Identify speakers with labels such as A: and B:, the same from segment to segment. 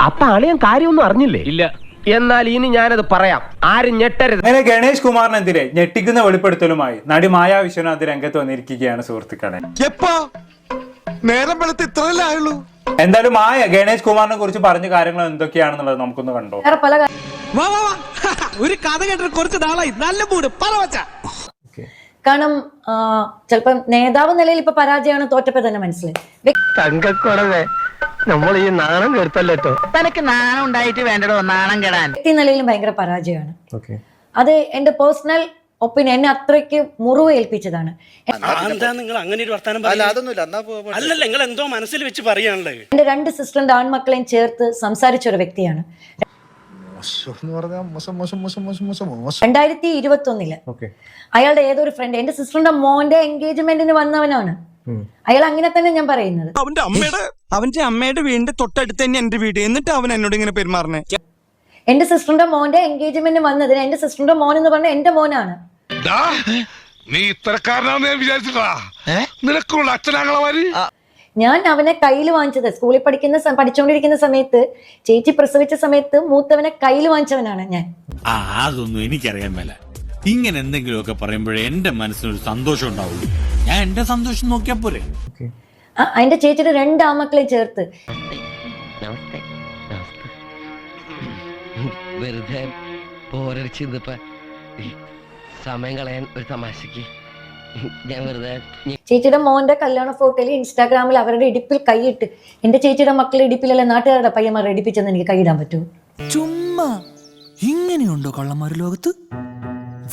A: അപ്പൊ അളിയൻ കാര്യമൊന്നും അറിഞ്ഞില്ലേ? ഇല്ല. എന്നാൽ ഇനി ഞാനത് പറയാം, ആരും ഞെട്ടരുത്.
B: അങ്ങനെ ഗണേഷ് കുമാറിനെതിരെ ഞെട്ടിക്കുന്ന വെളിപ്പെടുത്തലുമായി നടി മായാ വിശ്വനാഥ് രംഗത്ത് വന്നിരിക്കുകയാണ് സുഹൃത്തുക്കളെ. എന്തായാലും മായ ഗണേഷ് കുമാറിനെ കുറിച്ച് പറഞ്ഞ കാര്യങ്ങൾ എന്തൊക്കെയാണെന്നുള്ളത് നമുക്കൊന്ന് കണ്ടോ.
C: ഒരു കഥ കേട്ടിട്ട് കുറച്ച് നാളായി, നല്ല മൂഡ് പറവച്ച.
D: കാരണം ചിലപ്പോ നേതാവ് നിലയിൽ ഇപ്പൊ പരാജയമാണ്, തോറ്റപ്പോ തന്നെ മനസ്സിലായി.
A: തങ്കക്കുറവേ, നമ്മൾ ഈ നാണം കേട്ടല്ലോ. തനക്ക് നാണം ഉണ്ടായിട്ട് വേണ്ടടോ നാണം കെടാൻ.
D: വ്യക്തി നിലയിലും ഭയങ്കര പരാജയമാണ്. അത് എന്റെ പേഴ്സണൽ ഒപ്പീനിയൻ, എന്നെ അത്രയ്ക്ക് മുറിവ് ഏൽപ്പിച്ചതാണ്. എന്റെ 2 സിസ്റ്ററിന്റെ ആൺമക്കളെയും ചേർത്ത് സംസാരിച്ച ഒരു വ്യക്തിയാണ്. 2021 അയാളുടെ ഏതൊരു ഫ്രണ്ട്, എന്റെ സിസ്റ്ററിന്റെ മോന്റെ എൻഗേജ്മെന്റിന് വന്നവനാണ് അയാൾ. അങ്ങനെ തന്നെ ഞാൻ പറയുന്നത്.
C: അവന്റെ അമ്മയുടെ വീടിന്റെ തൊട്ടടുത്ത് തന്നെ എന്റെ വീട്, എന്നിട്ട് അവൻ എന്നോട് ഇങ്ങനെ പെരുമാറണേ.
D: എന്റെ സിസ്റ്ററിന്റെ മോന്റെ എൻഗേജ്മെന്റിന് വന്നതിന് എന്റെ സിസ്റ്ററിന്റെ മോൻ എന്ന് പറഞ്ഞ എന്റെ മോനാണ്.
E: നീ ഇത്തരക്കാരനാണെന്ന് ഞാൻ വിചാരിച്ചിട്ടാ. നിനക്കുള്ള അച്ഛനാങ്ങളമാര്.
D: ഞാൻ അവനെ കയ്യിൽ വാങ്ങിച്ചത് സ്കൂളിൽ പഠിച്ചുകൊണ്ടിരിക്കുന്ന സമയത്ത്, ചേച്ചി പ്രസവിച്ച സമയത്ത് മൂത്തവനെ കയ്യിൽ വാങ്ങിച്ചവനാണ് ഞാൻ.
F: അതൊന്നും എനിക്കറിയാൻ മേല. ഇങ്ങനെ എന്തെങ്കിലുമൊക്കെ പറയുമ്പോഴേ എന്റെ മനസ്സിനൊരു സന്തോഷം ഉണ്ടാവുള്ളൂ. ഞാൻ എന്റെ സന്തോഷം നോക്കിയാ പോരെ.
D: അതിന്റെ ചേച്ചിയുടെ 2 ആമക്കളെ ചേർത്ത്
G: വെറുതെ പോരടിച്ചിപ്പ സമയം കളയാൻ ഒരു തമാശക്ക് ഞാൻ വെറുതെ.
D: ചേച്ചിയുടെ മോന്റെ കല്യാണ ഫോട്ടോയിൽ ഇൻസ്റ്റാഗ്രാമിൽ അവരുടെ ഇടുപ്പിൽ കൈയിട്ട്, എന്റെ ചേച്ചിയുടെ മക്കളുടെ ഇടുപ്പിലല്ല നാട്ടുകാരുടെ പയ്യന്മാരുടെ ഇടിപ്പിച്ചെന്ന് എനിക്ക് കൈയിടാൻ പറ്റൂ?
H: ചുമ്മാ ഇങ്ങനെയുണ്ടോ കള്ളന്മാര് ലോകത്ത്?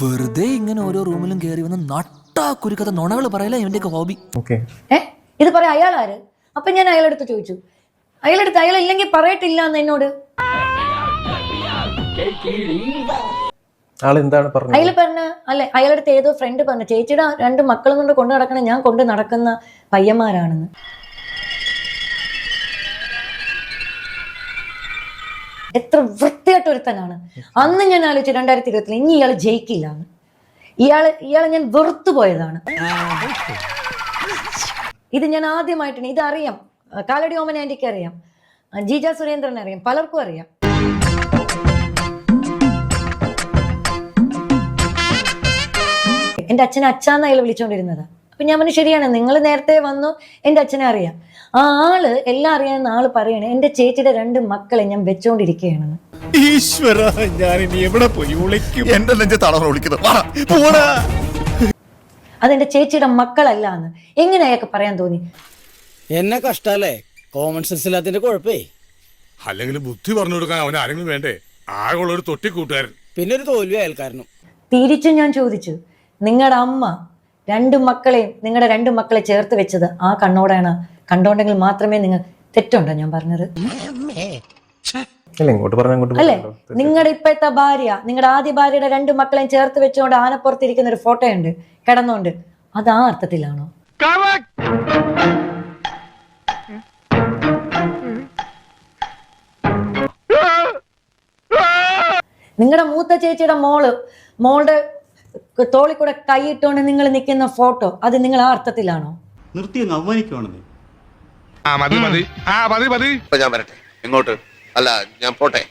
H: വെറുതെ ഇങ്ങനെ ഓരോ റൂമിലും കയറി വന്ന് നട്ടാ കുരുക്കഥ നുണകൾ പറയല ഇവന്റെയൊക്കെ ഹോബി.
D: ഇത് പറയാം അയാളാര്? അപ്പൊ ഞാൻ അയാളെടുത്ത് ചോദിച്ചു, അയാൾ ഇല്ലെങ്കിൽ പറയട്ടില്ല എന്ന് എന്നോട്. അയാൾ പറഞ്ഞ അല്ലെ, അയാളടുത്ത് ഏതോ ഫ്രണ്ട് പറഞ്ഞു ചേച്ചിയുടെ 2 മക്കളും കൊണ്ട് കൊണ്ടു നടക്കണ ഞാൻ കൊണ്ട് നടക്കുന്ന പയ്യന്മാരാണെന്ന്. എത്ര വൃത്തിയായിട്ട് ഒരുത്തനാണ്. അന്ന് ഞാൻ ആലോചിച്ചു 2020 ഇനി ഇയാൾ ജയിക്കില്ല എന്ന്. ഇയാളെ ഞാൻ വെറുത്തു പോയതാണ്. ഇത് ഞാൻ ആദ്യമായിട്ടാണ്, ഇതറിയാം. കാലടി ഓമന ആന്റിക്ക് അറിയാം, ജീജ സുരേന്ദ്രൻ അറിയാം, പലർക്കും അറിയാം. എന്റെ അച്ഛനെ അച്ഛാന്ന് അയാൾ വിളിച്ചോണ്ടിരുന്നത്. അപ്പൊ ഞാൻ പറഞ്ഞു ശരിയാണ്, നിങ്ങൾ നേരത്തെ വന്നു, എന്റെ അച്ഛനെ അറിയാം. ആ ആള് എല്ലാം അറിയാവുന്ന ആള് പറയണേ എന്റെ ചേച്ചിയുടെ 2 മക്കളെ ഞാൻ വെച്ചോണ്ടിരിക്കുകയാണെന്ന്. അതെന്റെ ചേച്ചിയുടെ മക്കളല്ല എന്ന് എങ്ങനെ അയാൾക്ക് പറയാൻ തോന്നി?
C: എന്നെ കഷ്ടല്ലേ, കോമൺ സെൻസ് ഇല്ലാത്തതിന്റെ കുഴപ്പേ.
E: അല്ലെങ്കിൽ ബുദ്ധി പറഞ്ഞു കൊടുക്കാൻ അവൻ ആരെങ്കിലും വേണ്ടേ? ആകെയുള്ള ഒരു തൊട്ടിക്കൂട്ടുകാരൻ,
C: പിന്നെ ഒരു തോൽവി അയൽക്കാരനും.
D: തിരിച്ചും ഞാൻ ചോദിച്ചു, നിങ്ങളുടെ അമ്മ 2 മക്കളെയും നിങ്ങളുടെ 2 മക്കളെ ചേർത്ത് വെച്ചത് ആ കണ്ണോടാണ്, കണ്ടോണ്ടെങ്കിൽ മാത്രമേ നിങ്ങൾ തെറ്റുണ്ടോ ഞാൻ പറഞ്ഞത്? അല്ലേ? നിങ്ങളുടെ ഇപ്പോഴത്തെ ഭാര്യ, നിങ്ങളുടെ ആദ്യ ഭാര്യയുടെ 2 മക്കളെയും ചേർത്ത് വെച്ചുകൊണ്ട് ആനപ്പുറത്തിരിക്കുന്ന ഒരു ഫോട്ടോ ഉണ്ട് കിടന്നോണ്ട്, അത് ആ അർത്ഥത്തിലാണോ? നിങ്ങളുടെ മൂത്ത ചേച്ചിയുടെ മോളുടെ തോളിൽ കൂടെ കൈയിട്ടുകൊണ്ട് നിങ്ങൾ നിൽക്കുന്ന ഫോട്ടോ, അത് നിങ്ങൾ ആ അർത്ഥത്തിലാണോ?
E: ഞാൻ വരട്ടെ. എങ്ങോട്ട്? അല്ല, ഞാൻ പോട്ടെ.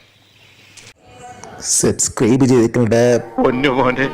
I: സബ്സ്ക്രൈബ് ചെയ്തിട്ടുണ്ട് പൊന്നു മോനെ.